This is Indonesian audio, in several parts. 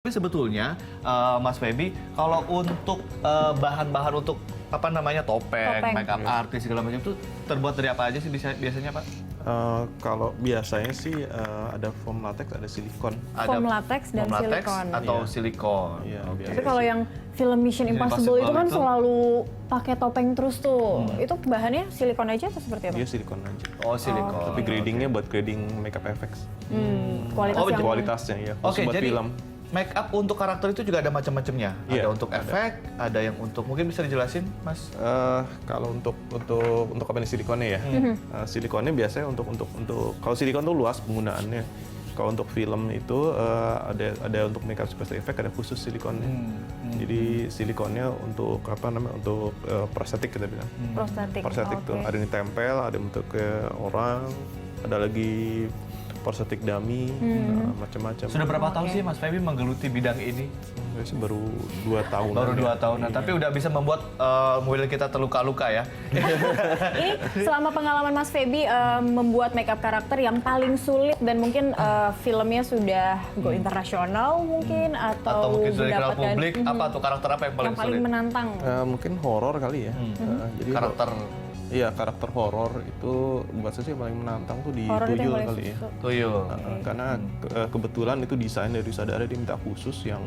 Tapi sebetulnya Mas Feby, kalau untuk bahan-bahan untuk apa namanya topeng, makeup artis segala macam itu terbuat dari apa aja sih biasanya Pak? Kalau biasanya sih ada foam latex, ada silikon. Foam latex dan foam latex silikon. atau silikon. Iya, Oke. Tapi kalau yang film Mission Impossible itu kan selalu pakai topeng terus tuh. Itu bahannya silikon aja atau seperti apa? Dia silikon aja. Oh silikon. Tapi gradingnya buat grading makeup effects. Kualitasnya ya. Oke, buat jadi film. make up untuk karakter itu juga ada macam-macamnya. Iya, ada untuk efek, ada yang untuk mungkin bisa dijelasin, Mas? Kalau untuk apa nih silikonnya ya? Silikonnya biasanya untuk kalau silikon tuh luas penggunaannya. Kalau untuk film itu ada untuk makeup special effect ada khusus silikonnya. Jadi silikonnya untuk apa namanya? Untuk prostetik kita bilang. Prostetik tuh ada yang ditempel, ada untuk ke orang, ada lagi prostetik dummy, macam-macam. Sudah berapa tahun sih Mas Feby menggeluti bidang ini? Saya baru 2 tahun. Baru 2 tahunan, tapi udah bisa membuat mobil kita terluka-luka ya. Ini selama pengalaman Mas Feby membuat makeup karakter yang paling sulit dan mungkin filmnya sudah go internasional mungkin atau mungkin sudah dikenal mendapatkan publik, apa tuh karakter apa yang paling sulit? menantang? Mungkin horor kali ya. Jadi Karakter iya, karakter horor itu buat saya sih yang paling menantang tuh di Horor itu yang Tuyul paling kali ya. susah. tuyul. Karena kebetulan itu desain dari sutradara dia minta khusus yang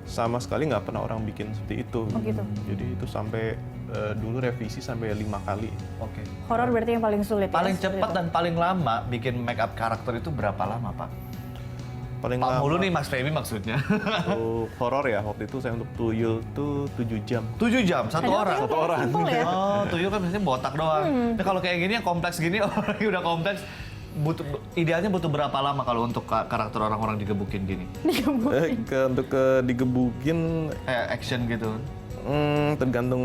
sama sekali nggak pernah orang bikin seperti itu. Oh, gitu. Jadi itu sampai dulu revisi sampai 5 kali. Oke. Horor berarti yang paling sulit. Paling ya, cepat dan paling lama bikin make up karakter itu berapa lama, Pak? Paling Pak lama mulu nih Mas Feby maksudnya. untuk horor ya, waktu itu saya untuk Tuyul tuh 7 jam. 7 jam, satu orang. Satu orang. Simpel ya. Oh, tuyul kan biasanya botak doang. Nah, kalau kayak gini yang kompleks gini, orang yang udah kompleks, idealnya butuh berapa lama kalau untuk karakter orang-orang digebukin gini? Untuk digebukin Kayak action gitu. tergantung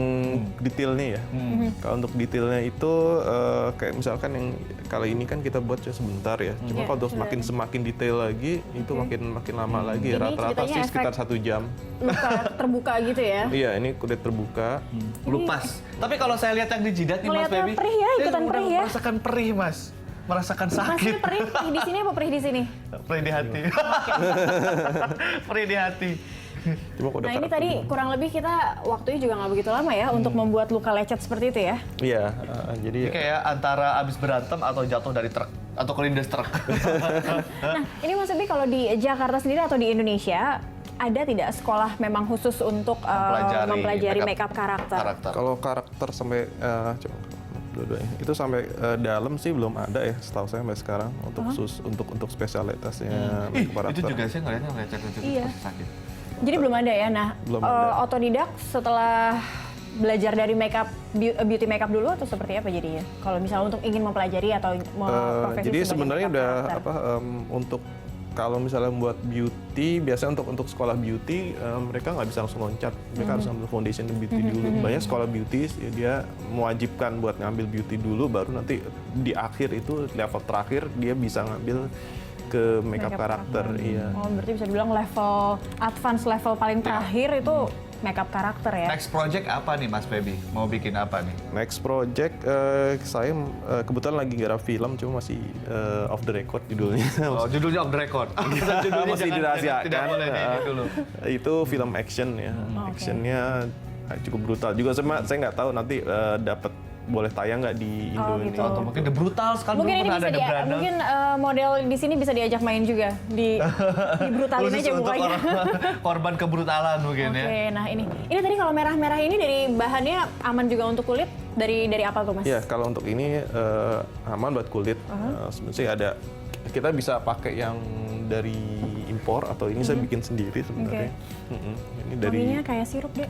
detailnya ya. Kalau untuk detailnya itu kayak misalkan yang kali ini kan kita buat cuma sebentar ya. Cuma kalau untuk semakin detail lagi itu makin lama lagi ya. Rata-rata sih sekitar 1 jam. Luka terbuka gitu ya. Iya, ini kulit terbuka. Lupas. Tapi kalau saya lihat yang di jidat nih Mas Ngeliatnya Feby, perih ya, saya ikutan udah perih ya. merasakan perih Mas. Merasakan sakit. Masih perih di sini apa perih di sini? Perih di hati. Perih di hati. Cuma kalau Nah ini tadi kurang lebih kita waktunya juga nggak begitu lama ya untuk membuat luka lecet seperti itu ya. Iya, jadi Ini kayak antara abis berantem atau jatuh dari truk atau kelindes truk. Nah ini Mas Feby kalau di Jakarta sendiri atau di Indonesia ada tidak sekolah memang khusus untuk mempelajari makeup karakter? kalau karakter sampai coba dua-duanya itu sampai dalam sih belum ada ya setahu saya sampai sekarang untuk khusus untuk spesialitasnya makeup karakter. Itu juga saya ngeliatnya lecet Iya. sakit. Jadi belum ada ya. Nah Belum ada. otodidak setelah belajar dari makeup beauty makeup dulu atau seperti apa jadinya? Kalau misalnya untuk ingin mempelajari atau profesi jadi sebagai sebenarnya makeup udah karakter. untuk kalau misalnya buat beauty biasanya untuk sekolah beauty mereka nggak bisa langsung loncat, mereka harus ambil foundation beauty dulu. Banyak sekolah beauty ya, dia mewajibkan buat ngambil beauty dulu, baru nanti di akhir itu level terakhir dia bisa ngambil ke makeup karakter. Iya. Oh berarti bisa dibilang level advance level paling terakhir itu makeup karakter ya. Next project apa nih Mas Feby? Mau bikin apa nih? Next project saya kebetulan lagi garap film, cuma masih off the record judulnya. Oh, judulnya off the record. Judulnya Masih dirahasiakan. Tidak boleh nih dulu. Itu film action ya. Actionnya cukup brutal. Juga saya nggak tahu nanti dapat boleh tayang nggak di Indo ini. gitu. Atau mungkin The Brutal sekali Mungkin ini bisa mungkin model di sini bisa diajak main juga dibrutalin khusus aja untuk mukanya. korban kebrutalan mungkin ya. Oke, nah ini tadi kalau merah-merah ini dari bahannya aman juga untuk kulit dari apa tuh Mas? Ya kalau untuk ini aman buat kulit. Sebenarnya sih ada kita bisa pakai yang dari impor atau ini saya bikin sendiri sebenarnya. Ini dari Wanginya kayak sirup deh.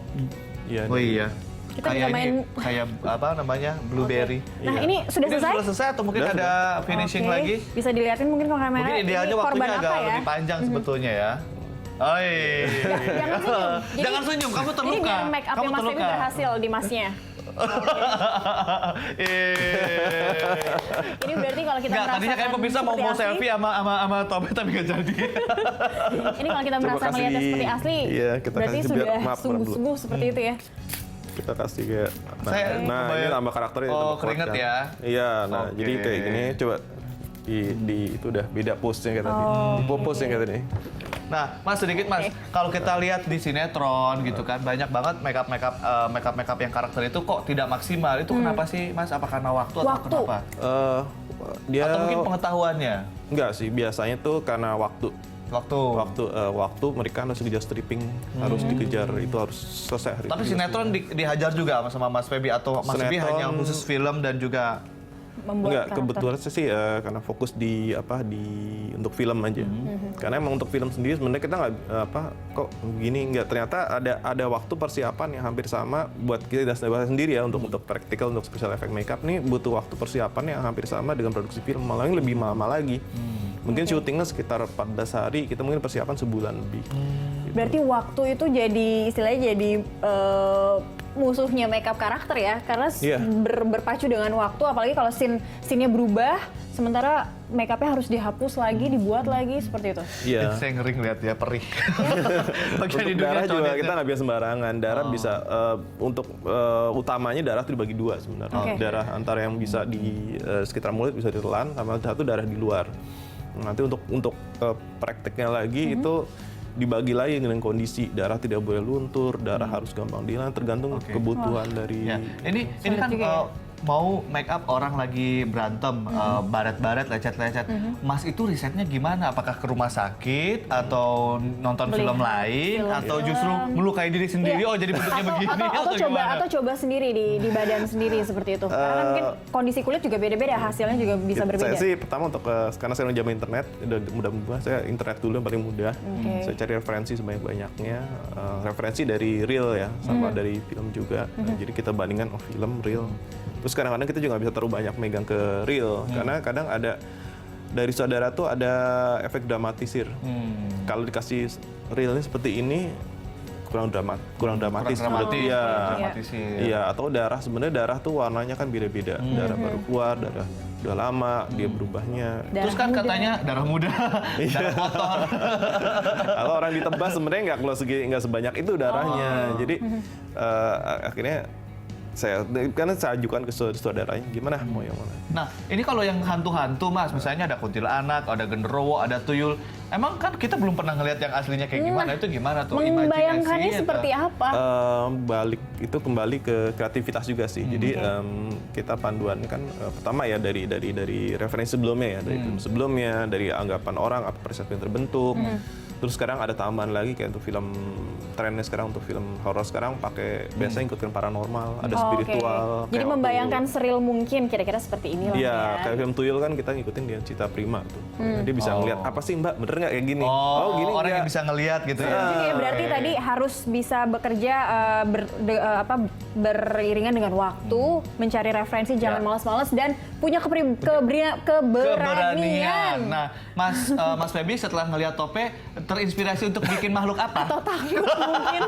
ya, Oh iya. Kita kayak bisa main kayak apa namanya blueberry. Nah Iya. ini sudah Ini selesai? sudah selesai atau mungkin Sudah, ada finishing Oke, lagi? bisa dilihatin mungkin ke kamera. Mungkin idealnya ini korban waktunya agak apa ya? lebih panjang sebetulnya ya. Oi. Jangan senyum. Jadi- Jangan senyum, kamu terluka. Jadi biar make up Kamu Mas Feby terluka. berhasil di masnya. Ini berarti kalau kita Nggak, tadinya kayak pemirsa mau seperti asli, selfie sama Tommy tapi nggak jadi. ini kalau kita Coba merasa kasih- melihatnya seperti asli, iya, kita berarti kasih sudah biar maaf, sungguh-sungguh seperti itu ya. kita kasih kayak Saya ini kebayang- tambah karakternya Oh, tambah kuat keringet kan. ya? Iya, nah Oke. jadi kayak gini coba di itu udah beda pose-nya kayak tadi. Di pose-nya kayak tadi. Nah, Mas sedikit Mas, kalau kita lihat di sinetron gitu kan, banyak banget makeup yang karakter itu kok tidak maksimal. Itu kenapa sih Mas? Apa karena waktu atau kenapa? Dia Atau mungkin pengetahuannya? enggak sih, biasanya tuh karena waktu Waktu. mereka harus dikejar stripping, harus dikejar, itu harus selesai hari Tapi itu. sinetron dihajar juga sama Mas Feby atau Mas Feby Sinetron- hanya khusus film dan juga Enggak, kebetulan sih karena fokus di untuk film aja. Karena emang untuk film sendiri sebenarnya kita nggak kok begini, nggak, ternyata ada waktu persiapan yang hampir sama buat kita sendiri ya, untuk praktikal, untuk special effect makeup nih butuh waktu persiapan yang hampir sama dengan produksi film, malah yang lebih lama lagi. Mungkin syutingnya sekitar 14 hari, kita mungkin persiapan sebulan lebih. Berarti waktu itu jadi istilahnya jadi musuhnya makeup karakter ya, karena berpacu dengan waktu, apalagi kalau scene-nya berubah, sementara makeupnya harus dihapus lagi, dibuat lagi, seperti itu. Iya. saya ngeri ngeliat ya, perih. Bagian Untuk di dunia darah juga condet kita ya. nggak bisa sembarangan. Darah bisa untuk utamanya darah itu dibagi dua sebenarnya. Oke. Darah antara yang bisa di sekitar mulut bisa ditelan, sama satu darah di luar. Nanti untuk prakteknya lagi itu dibagi lagi dengan kondisi darah tidak boleh luntur, darah harus gampang dihilang, tergantung kebutuhan dari. Ya, ini kan juga ya. mau make up orang lagi berantem, baret-baret, lecet-lecet. Mas itu risetnya gimana? Apakah ke rumah sakit atau nonton film lain film. atau justru melukai diri sendiri? Iya. Oh, jadi bentuknya begini atau coba sendiri di badan sendiri seperti itu. Karena kan mungkin kondisi kulit juga beda-beda, hasilnya juga bisa berbeda. Saya sih pertama untuk karena saya zaman internet, udah mudah-mudah saya internet dulu yang paling mudah. Saya cari referensi sebanyak-banyaknya, referensi dari real ya, sama dari film juga. Nah, jadi kita bandingkan film real. Terus kadang-kadang kita juga nggak bisa terlalu banyak megang ke real, karena kadang ada dari saudara tuh ada efek dramatisir. Kalau dikasih realnya seperti ini kurang dramatis. Iya, atau darah, sebenarnya darah tuh warnanya kan beda-beda. Darah baru keluar, darah udah lama dia berubahnya. Terus kan katanya darah muda, darah kotor. Kalau orang ditebas sebenarnya nggak sebanyak itu darahnya. Jadi akhirnya karena saya ajukan ke saudaranya, gimana mau yang mana? Nah, ini kalau yang hantu-hantu Mas, misalnya ada kuntilanak, ada genderuwo, ada tuyul. Emang kan kita belum pernah ngelihat yang aslinya kayak gimana, itu gimana tuh? Membayangkannya Imajinasi seperti apa? Kembali ke kreativitas juga sih. Jadi kita panduan kan pertama ya dari referensi sebelumnya ya, dari film sebelumnya, dari anggapan orang, apa persepsi yang terbentuk. Terus sekarang ada tambahan lagi kayak untuk film trennya sekarang, untuk film horor sekarang pakai biasanya ikutkan paranormal, ada spiritual. Jadi membayangkan seril mungkin kira-kira seperti inilah Iya, ya. kayak film tuyul kan kita ngikutin dia Cita Prima tuh. Dia bisa ngeliat apa sih Mbak, bener nggak kayak gini? Gini orang nggak. yang bisa ngelihat gitu ya. Jadi berarti tadi harus bisa bekerja beriringan dengan waktu, mencari referensi, jangan malas-malas, dan punya keberanian. Nah, Mas Feby setelah ngelihat Tope terinspirasi untuk bikin makhluk apa? Atau takut mungkin.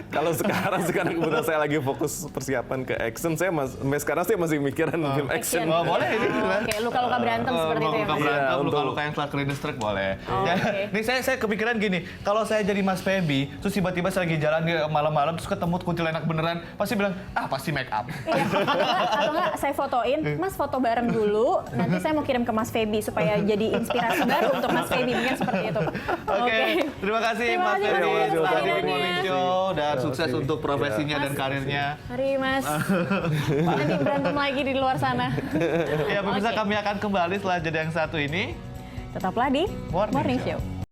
Kalau sekarang kebetulan saya lagi fokus persiapan ke action, sampai sekarang saya masih mikiran film action. Oh, boleh ini gitu kan. Oke, luka-luka berantem seperti itu ya. Luka Mas? berantem, Iya, luka-luka yang setelah clean stroke boleh. Oh, Ya, oke. nih saya kepikiran gini, kalau saya jadi Mas Feby, terus tiba-tiba saya lagi jalan di malam-malam terus ketemu kuntilanak beneran, pasti bilang, pasti make up. Iya, atau enggak saya fotoin, Mas foto bareng dulu, nanti saya mau kirim ke Mas Feby supaya jadi inspirasi baru untuk Mas Feby, mungkin seperti itu. Oke, terima kasih Terima Mas kasih, Feby Mas, atas tadi di kehadirannya. Morning Show, dan sukses untuk profesinya dan karirnya. Mari Mas, nanti berantem lagi di luar sana. Ya pemirsa, Oke. kami akan kembali setelah jeda yang satu ini. Tetaplah di Morning Morning Show. Show.